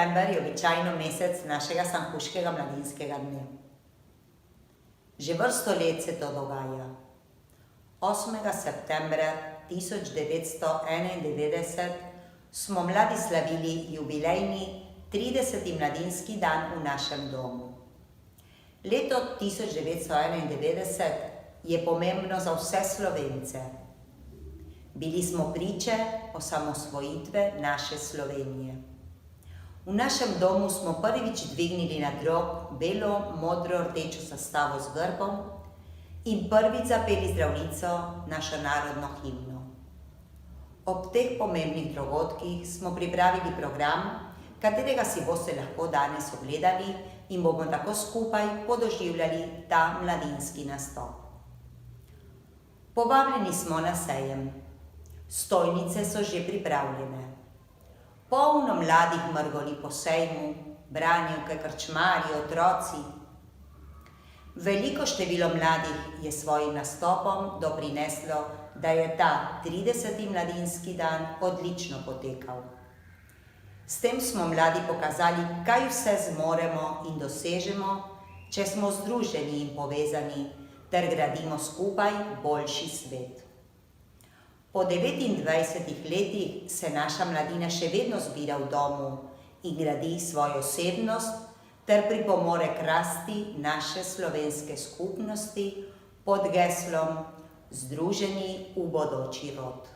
september je običajno mesec našega sankuškega mladinskega dne. Že vrsto let se to dogaja. 8. septembra 1991 smo mladi slavili jubilejni 30. mladinski dan v našem domu. Leto 1991 je pomembno za vse Slovence. Bili smo priče osamosvojitve naše Slovenije. V našem domu smo prvič dvignili na drog belo, modro, rdečo zastavo z grbom in prvič zapeli Zdravljico, našo narodno himno. Ob teh pomembnih dogodkih smo pripravili program, katerega si boste lahko danes ogledali in bomo tako skupaj podoživljali ta mladinski nastop. Povabljeni smo na sejem. Stojnice so že pripravljene. Polno mladih mrgoli po sejmu, branjevke, krčmarji, otroci. Veliko število mladih je s svojim nastopom doprineslo, da je ta 30. mladinski dan odlično potekal. S tem smo mladi pokazali, kaj vse zmoremo in dosežemo, če smo združeni in povezani, ter gradimo skupaj boljši svet. Po 29 letih se naša mladina še vedno zbira v domu in gradi svojo osebnost ter pripomore k rasti naše slovenske skupnosti pod geslom Združeni v bodoči rod.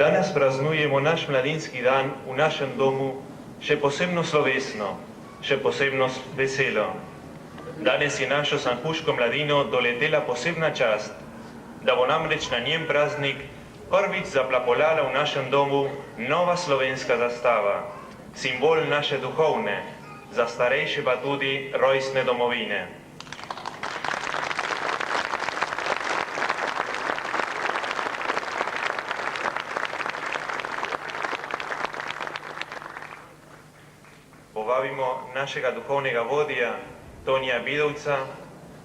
Danes praznujemo naš mladinski dan v našem domu še posebno slovesno, še posebno veselo. Danes je našo sankuško mladino doletela posebna čast, da bo namreč na njen praznik prvič zaplapolala v našem domu nova slovenska zastava, simbol naše duhovne, za starejše pa tudi rojstne domovine. Povabimo našega duhovnega vodja, Tonija Bidovca,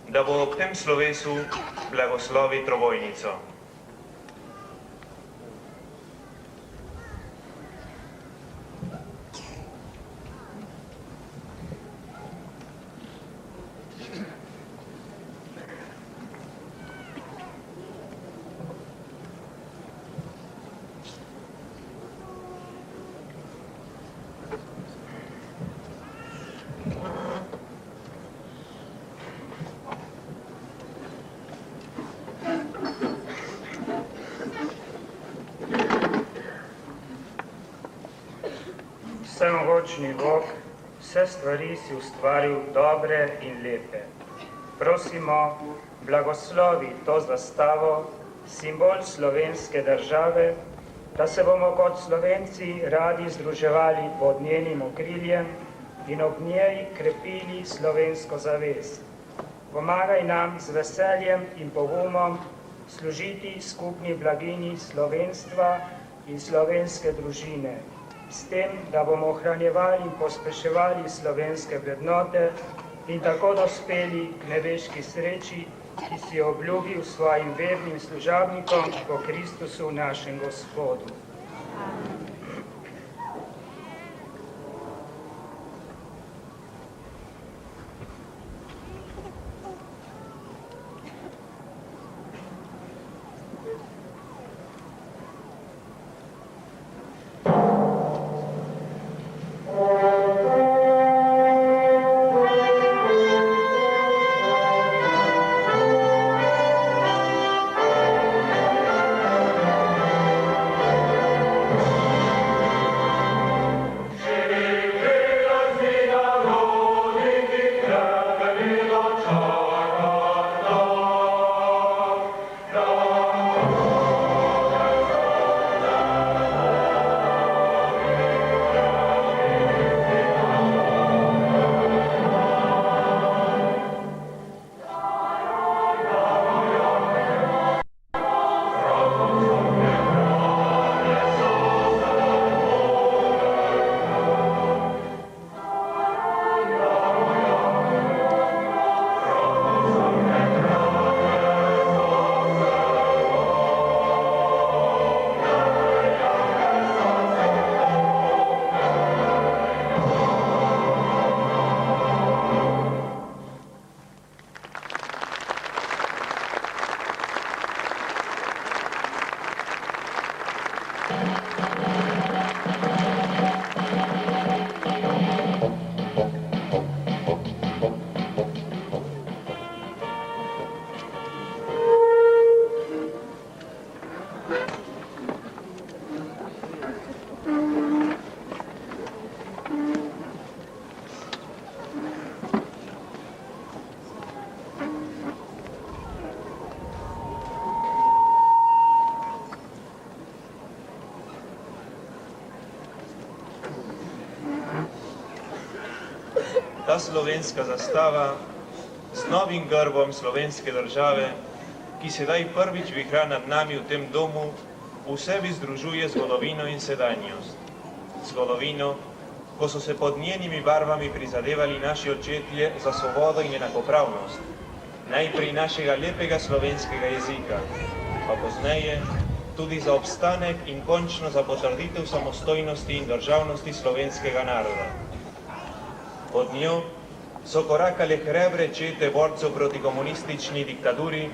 da bo ob tem slovesu blagoslovi trobojnico. Vsemogočni Bog, vse stvari si ustvaril dobre in lepe. Prosimo, blagoslovi to zastavo, simbol slovenske države, da se bomo kot Slovenci radi združevali pod njenim okriljem in ob njej krepili slovensko zavest. Pomagaj nam z veseljem in pogumom služiti skupni blagini slovenstva in slovenske družine, s tem, da bomo ohranjevali in pospeševali slovenske vrednote in tako dospeli k nebeški sreči, ki si jo obljubil svojim vernim služabnikom po Kristusu našem Gospodu. ta slovenska zastava z novim grbom slovenske države, ki sedaj prvič vihra nad nami v tem domu, v sebi združuje zgodovino in sedanjost. Zgodovino, ko so se pod njenimi barvami prizadevali naši očetje za svobodo in enakopravnost, najprej našega lepega slovenskega jezika, pa pozneje tudi za obstanek in končno za potrditev samostojnosti in državnosti slovenskega naroda. Pod njo so korakale hrebre čete borcev proti komunistični diktaturi,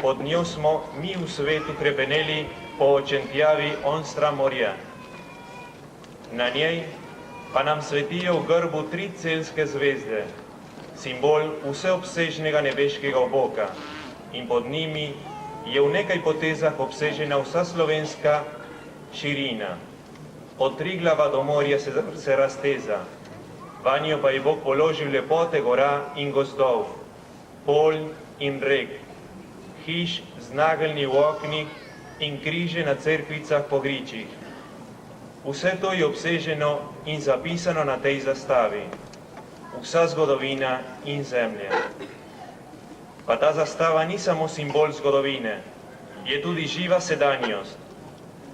pod njo smo mi v svetu hrepeneli po očentjavi onstra morja. Na njej pa nam svetijo v grbu 3 celske zvezde, simbol vseobsežnega nebeškega oboka, in pod njimi je v nekaj potezah obsežena vsa slovenska širina. Od Triglava do morja se razteza, vanjo pa je Bog položil lepote gora in gozdov, polj in rek, hiš z nageljni v oknih in križe na cerkvicah po gričih. Vse to je obseženo in zapisano na tej zastavi, vsa zgodovina in zemlja. Pa ta zastava ni samo simbol zgodovine, je tudi živa sedanjost.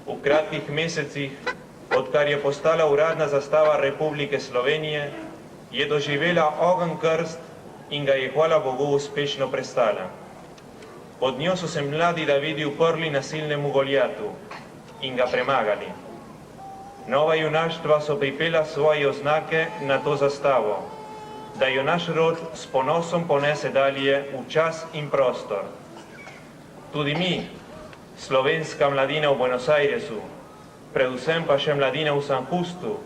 V kratkih mesecih, odkar je postala uradna zastava Republike Slovenije, je doživela ogenj krst in ga je, hvala Bogu, uspešno prestala. Pod njo so se mladi Davidi uprli nasilnemu Goljatu in ga premagali. Nova junaštva so pripela svoje oznake na to zastavo, da jo naš rod s ponosom ponese dalje v čas in prostor. Tudi mi, slovenska mladina v Buenos Airesu, predvsem pa še mladina v San Justu,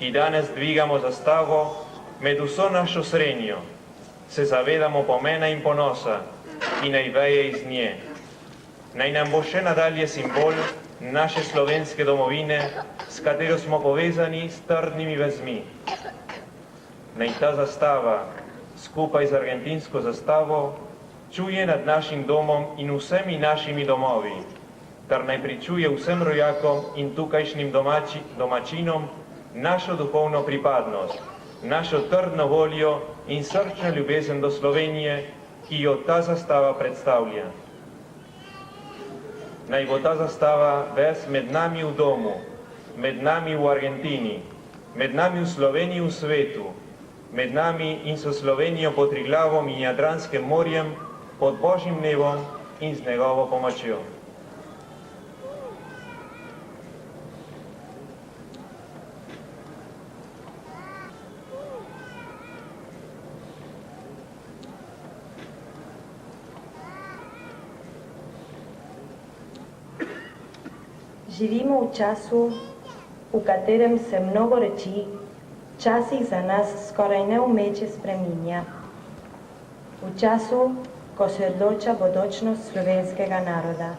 ki danes dvigamo zastavo med vso našo srenjo, se zavedamo pomena in ponosa, ki naj veje iz nje. Naj nam bo še nadalje simbol naše slovenske domovine, s katero smo povezani s trdnimi vezmi. Naj ta zastava, skupaj z argentinsko zastavo, čuje nad našim domom in vsemi našimi domovi, ter naj pričuje vsem rojakom in tukajšnjim domačinom našo duhovno pripadnost, našo trdno voljo in srčno ljubezen do Slovenije, ki jo ta zastava predstavlja. Naj bo ta zastava vez med nami v domu, med nami v Argentini, med nami v Sloveniji v svetu, med nami in so Slovenijo pod Triglavom in Jadranskim morjem, pod Božjim nebom in z njegovo pomočjo. Živimo v času, v katerem se mnogo reči, včasih za nas skoraj neumeče spreminja. V času, ko se odloča bodočnost slovenskega naroda.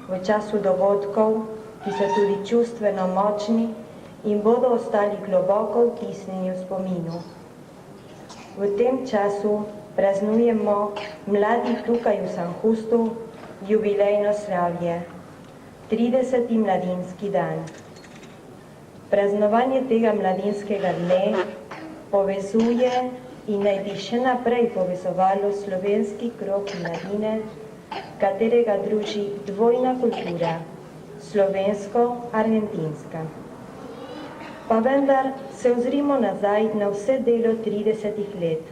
V času dogodkov, ki so tudi čustveno močni in bodo ostali globoko vtisnjeni v spominu. V tem času praznujemo mladi tukaj v San Justu jubilejno slavje, 30. mladinski dan. Praznovanje tega mladinskega dne povezuje in naj bi še naprej povezovalo slovenski krog mladine, katerega druži dvojna kultura, slovensko-argentinska. Pa vendar se ozrimo nazaj na vse delo 30 let.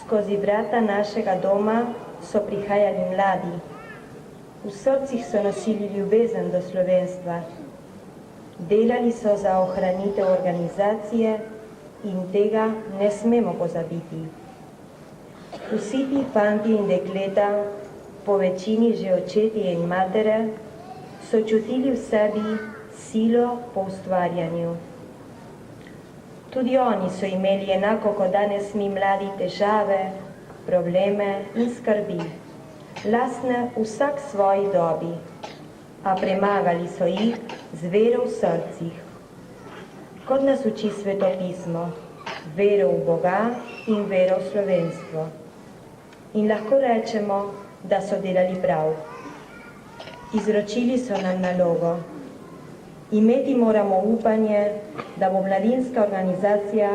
Skozi vrata našega doma so prihajali mladi, v srcih so nosili ljubezen do slovenstva. Delali so za ohranitev organizacije in tega ne smemo pozabiti. Vsi ti fanti in dekleta, po večini že očetje in matere, so čutili v sebi silo po ustvarjanju. Tudi oni so imeli enako kot danes mi mladi težave, probleme in skrbi, lastne vsak svoji dobi, a premagali so jih z vero v srcih. Kot nas uči Sveto pismo, vero v Boga in vero v slovenstvo. In lahko rečemo, da so delali prav. Izročili so nam nalogo. Imeti moramo upanje, da bo mladinska organizacija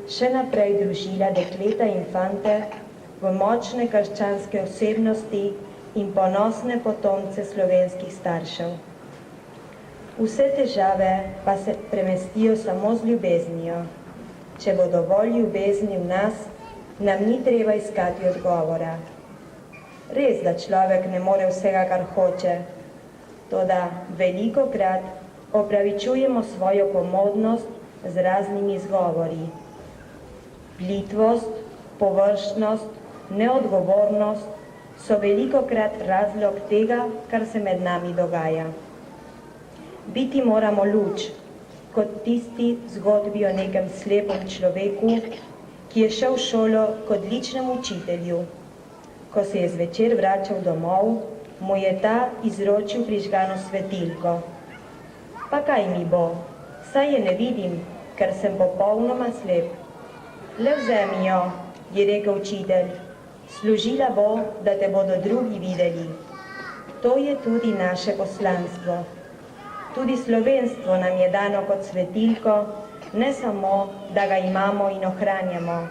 še naprej družila dekleta in fante v močne krščanske osebnosti in ponosne potomce slovenskih staršev. Vse težave pa se premestijo samo z ljubeznijo. Če bo dovolj ljubezni v nas, nam ni treba iskati odgovora. Res, da človek ne more vsega, kar hoče, toda velikokrat opravičujemo svojo komodnost z raznimi izgovori. Plitvost, površnost, neodgovornost so velikokrat razlog tega, kar se med nami dogaja. Biti moramo luč, kot tisti zgodbi o nekem slepem človeku, ki je šel v šolo k odličnemu učitelju. Ko se je zvečer vračal domov, mu je ta izročil prižgano svetilko. Pa kaj mi bo, saj je ne vidim, ker sem popolnoma slep. Le vzemi jo, je rekel učitelj, služila bo, da te bodo drugi videli. To je tudi naše poslanstvo. Tudi slovenstvo nam je dano kot svetilko, ne samo, da ga imamo in ohranjamo,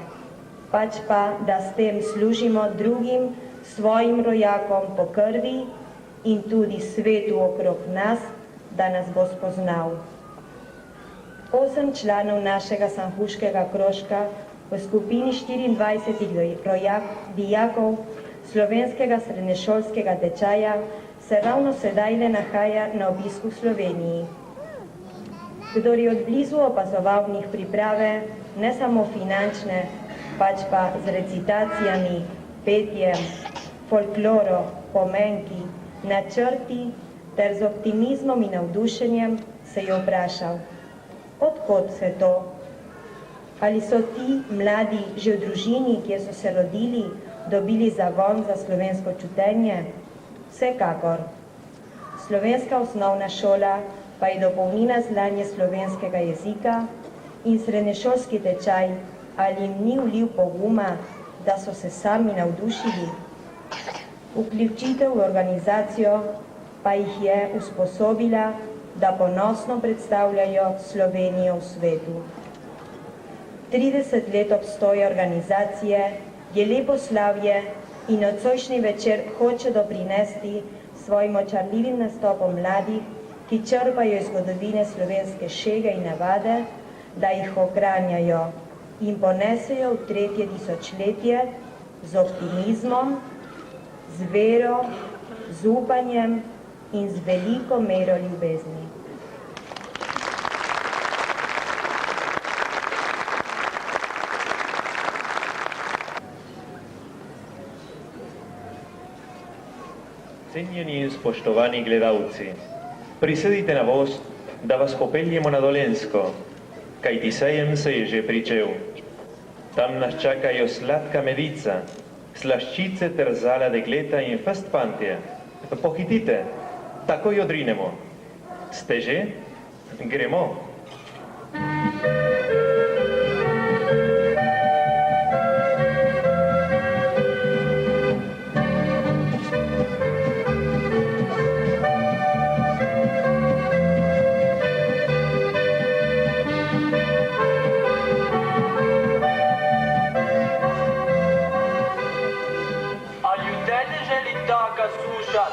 pač pa, da s tem služimo drugim, svojim rojakom po krvi in tudi svetu okrog nas, da nas bo spoznal. 8 članov našega sanhuškega krožka v skupini 24 dijakov slovenskega srednješolskega tečaja se ravno sedaj le nahaja na obisku v Sloveniji. Kdor je od blizu opazoval v njih priprave, ne samo finančne, pač pa z recitacijami, petjem, folkloro, pomenki, načrti ter z optimizmom in navdušenjem, se je vprašal, odkot se to? Ali so ti mladi že v družini, kjer so se rodili, dobili zagon za slovensko čutenje? Vsekakor. Slovenska osnovna šola pa je dopolnila znanje slovenskega jezika in srednješolski tečaj, ali jim ni vlil poguma, da so se sami navdušili. Vključitev v organizacijo pa jih je usposobila, da ponosno predstavljajo Slovenijo v svetu. 30 let obstoja organizacije je lepo slavje in nocojšnji večer hoče doprinesti svojim očarljivim nastopom mladih, ki črpajo iz zgodovine slovenske šege in navade, da jih ohranjajo in ponesejo v 3. tisočletje z optimizmom, z vero, z upanjem in z veliko mero ljubezni. Cenjeni in spoštovani gledalci, prisedite na voz, da vas popeljemo na Dolenjsko, kajti sejem se je že pričel. Tam nas čakajo sladka medica, slaščice ter zala dekleta in fest fantje. Pohitite, takoj odrinemo. Ste že? Gremo.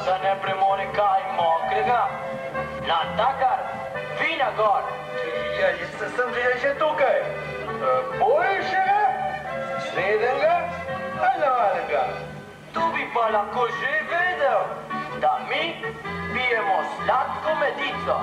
Da ne premore kaj mokrega? Natakar, vina gor! Ja, sem že tukaj. Boljšega, srednjega, analega. Tu bi pa lahko že vedel, da mi pijemo sladko medico.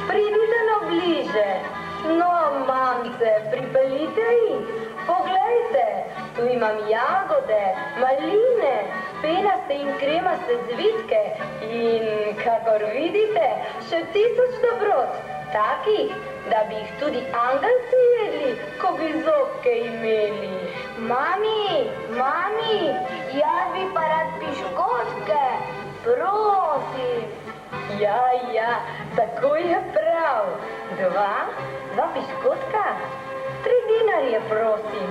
Pridite no bliže. No, mamce, pripeljite jih. Poglejte, tu imam jagode, maline, penaste in kremaste zvitke in, kakor vidite, še 1000 dobrot, takih, da bi jih tudi angelci jedli, ko bi zobke imeli. Mami, jaz bi pa rad piškotke, prosim. Ja, tako je prav. 2 piškotka? 3 dinarje, prosim.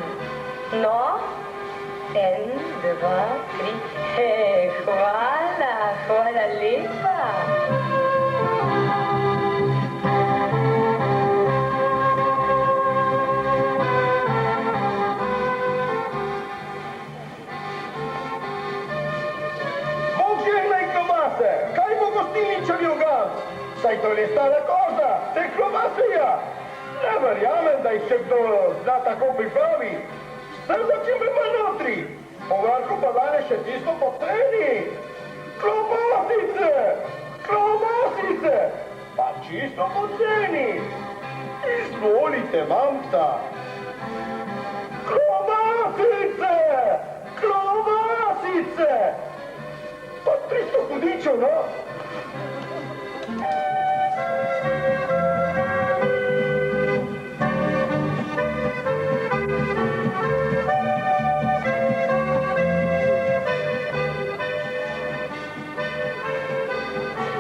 No, 1, 2, 3. Hvala lepa. Kaj bo gostilničarjev gan? Saj to je stara koža, te klobasija. Ne verjamem, da jih še kdo zna tako pripravi. Sem začimbe pa notri. Povarko pa danes še tisto poceni. Klobasice! Klobasice! Pa čisto poceni. Izvolite, mamca. Klobasice! Klobasice! Pa 300 hudičev, no?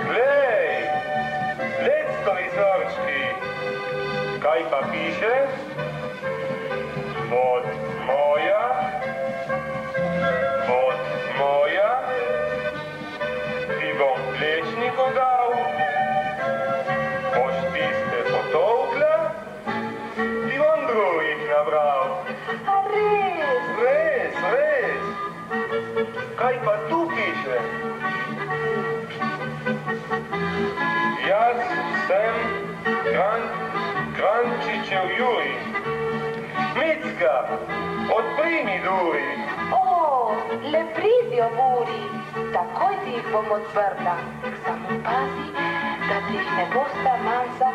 Glej, lectovi zorčki, kaj pa piše? Od moja, ti bom plečniku dal, boš tiste potovkla, ti bom drugih nabral. A res? Res. Kaj pa tu piše? Jaz sem Krančičev Jurij. Micka, odprimi duri. O, le pridijo buri, takoj ti jih bom odprla. Samo pazi, da ti jih ne bosta manjca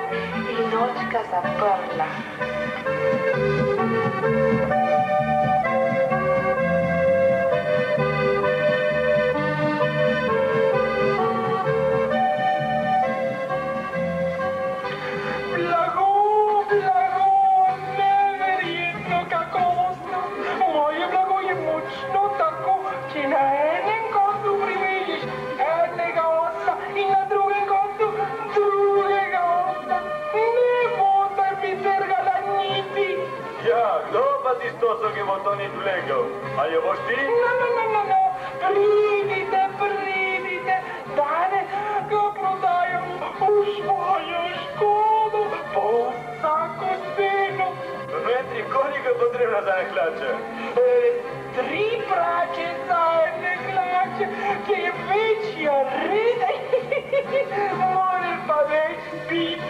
in očka zaprla. Neverjetno kakovostno. Moje blago je močno tako, če na enem koncu privežeš enega osla in na drugem koncu drugega osla. Ne boste mi trgala niti. Ja, kdo pa ti stoso, ki bo to nit vlekel? A jo boš ti? No, pridite, danes ga prodajam v svojo škodo po vsako ceno. Petri, koliko je potrebno za ene hlače? 3 prače za ene hlače, ki je večja reda, moraš pa več piti.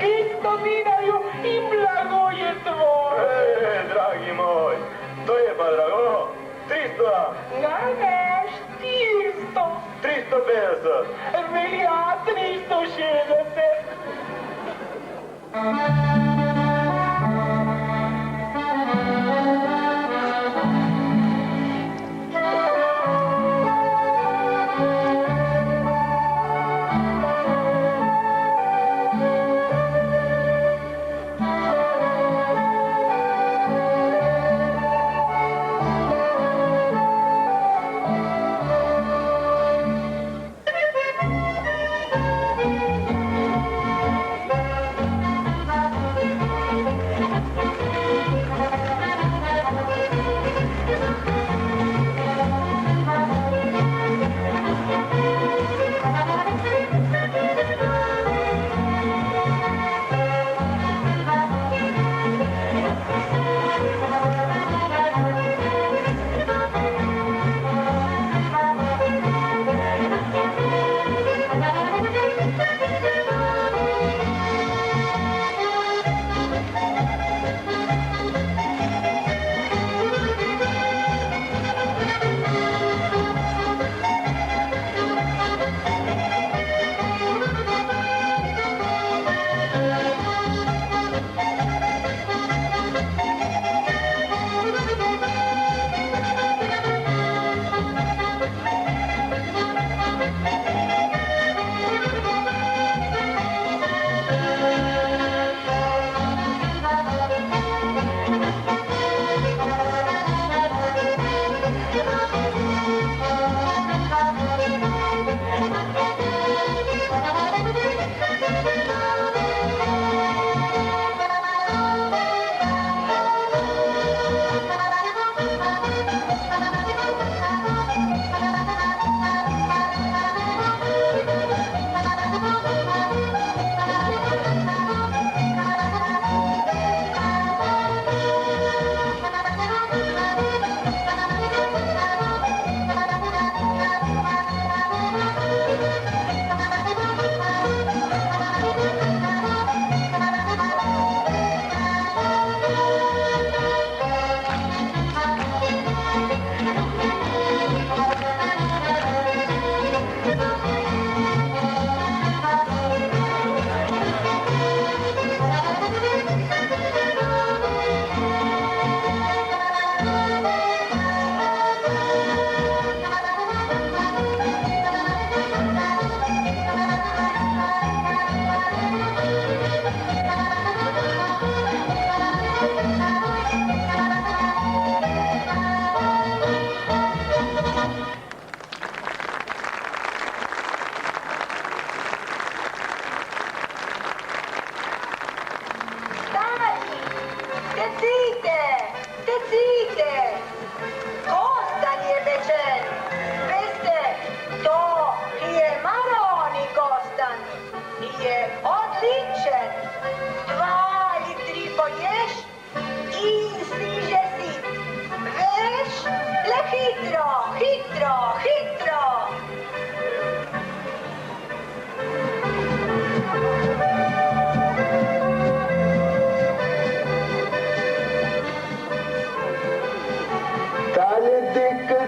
500 dinarjev in blago je tvoje. Dragi moj, to je pa drago. 300. Ne, 400. 350. Velja 360.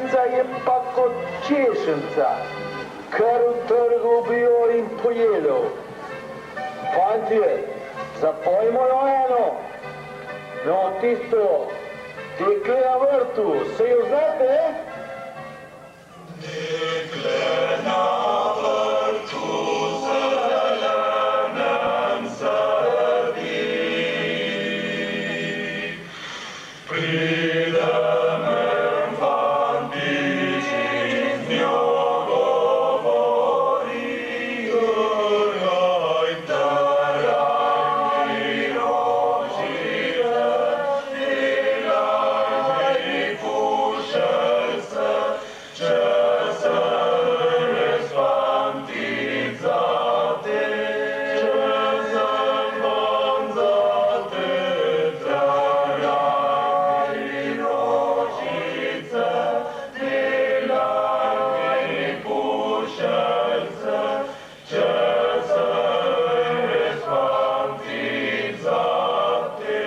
Šanca je pa kot češenca, kar v trgu bijo in pojedel. Fantje, zapojmo jo eno. No, tisto, dekle na vrtu, se jo znate? Dekle na vrtu, zelenem sedi. Pridem fantič in z njo govorijo, raj, taraj, rožice, delaj mi pušelce, če se res fantič zate, če sem van zate, taraj mi rožice, delaj mi pušelce, če sem res fantič zate.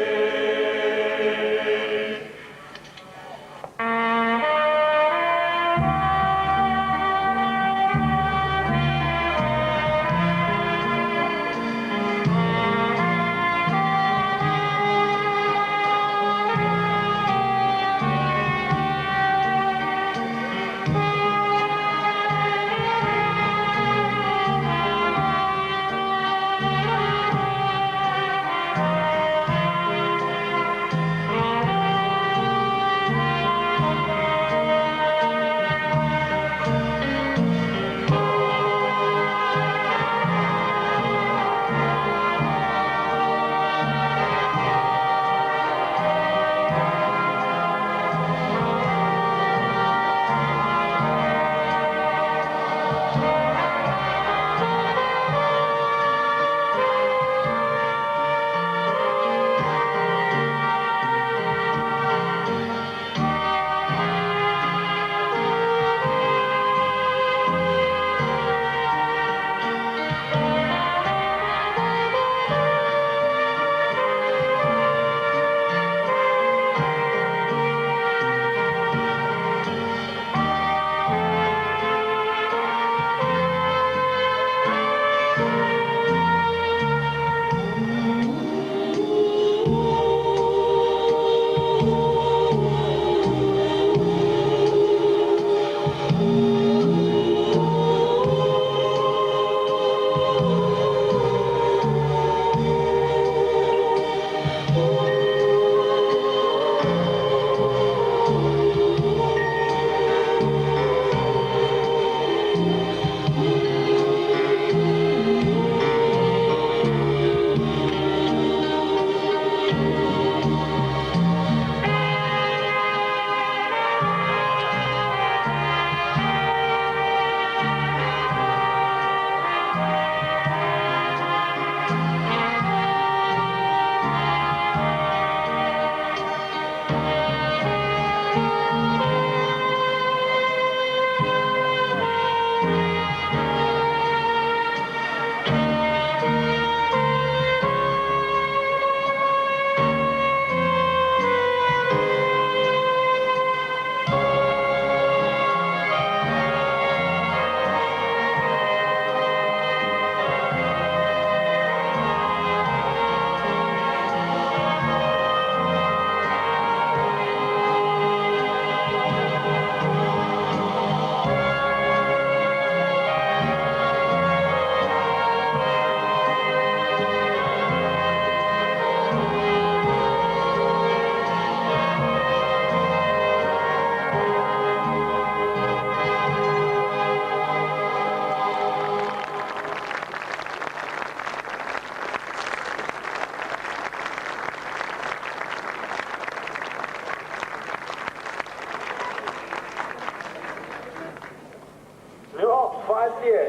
Fantje,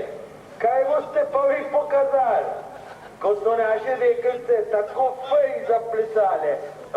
kaj boste pa vi pokazali, ko so naše deklice tako fej zaplesale? A?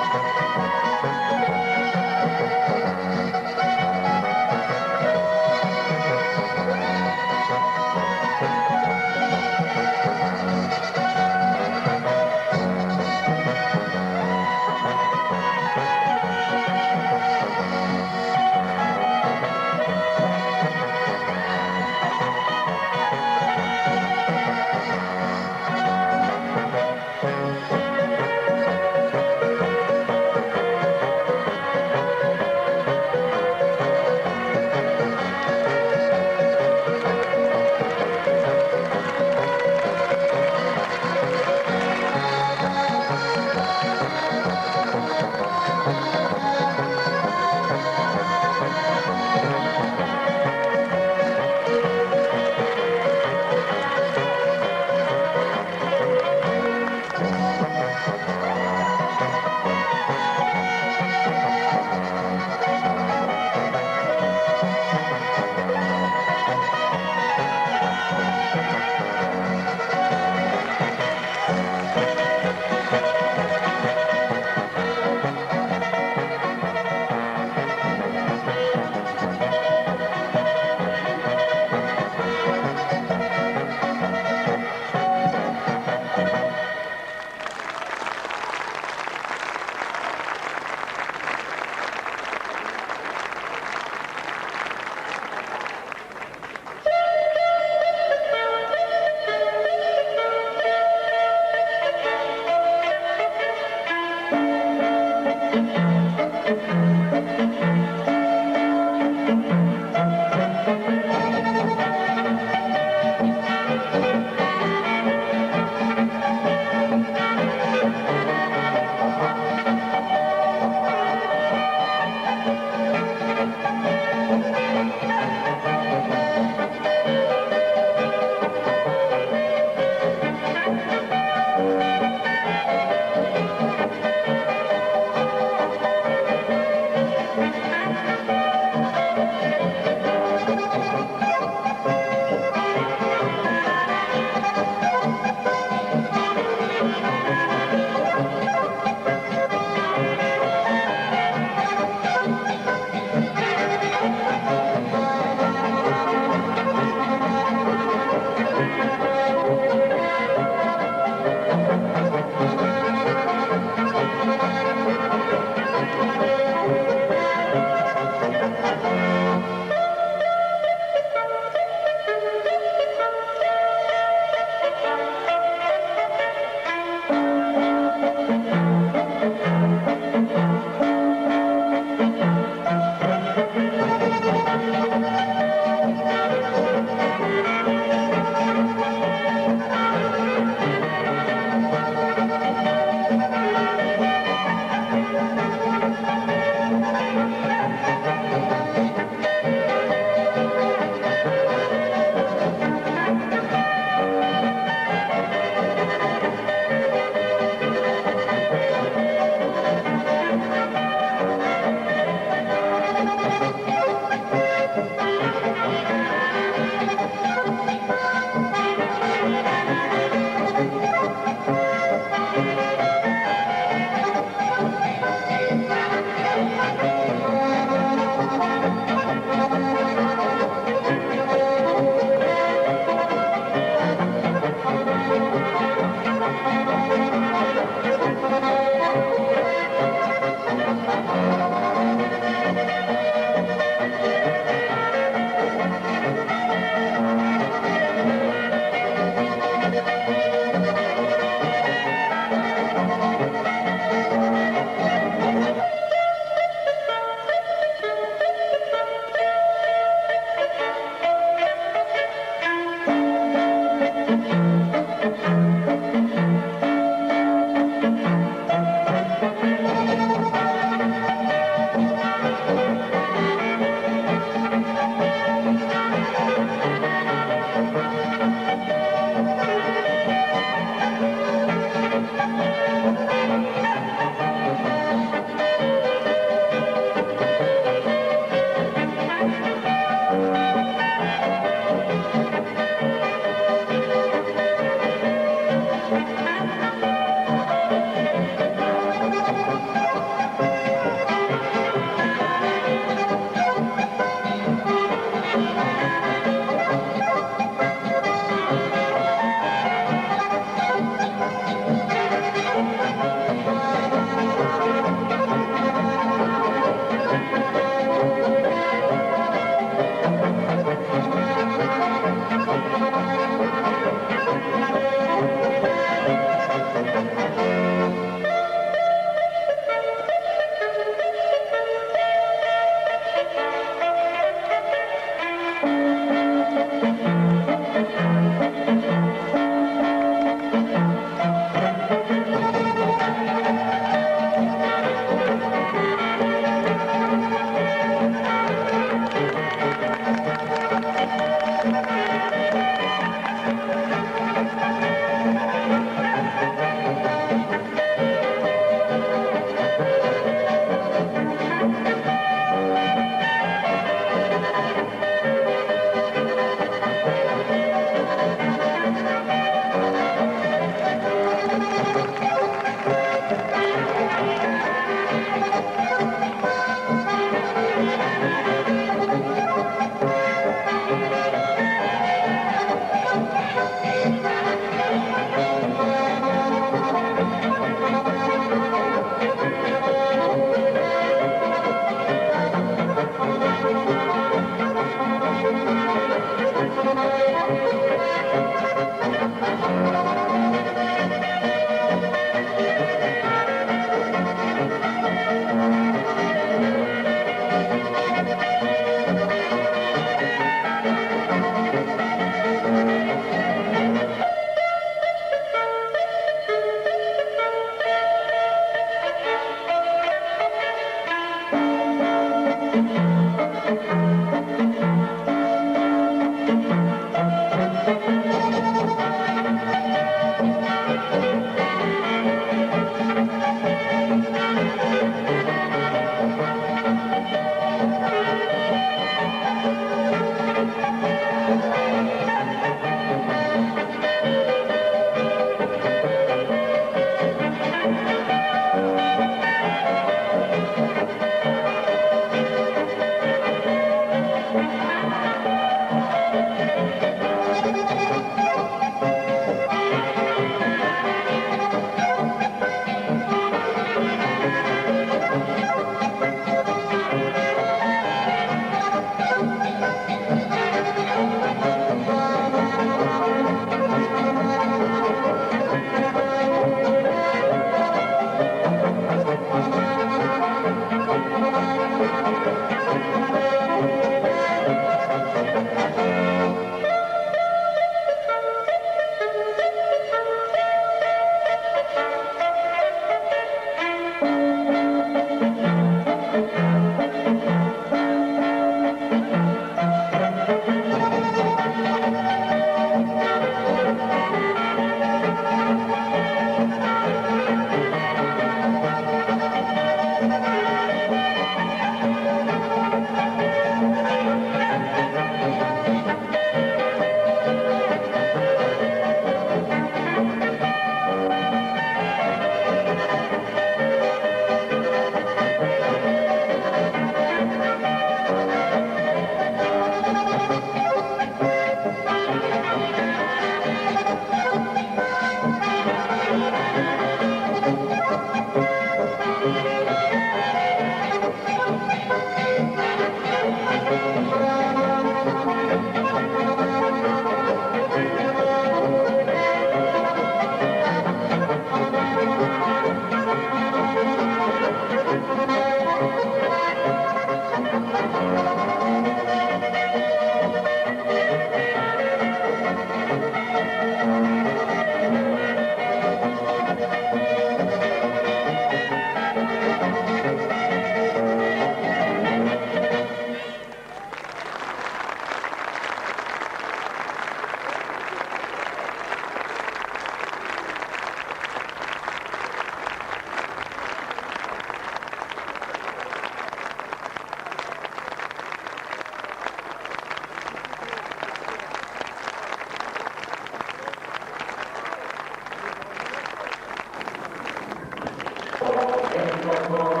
Thank you.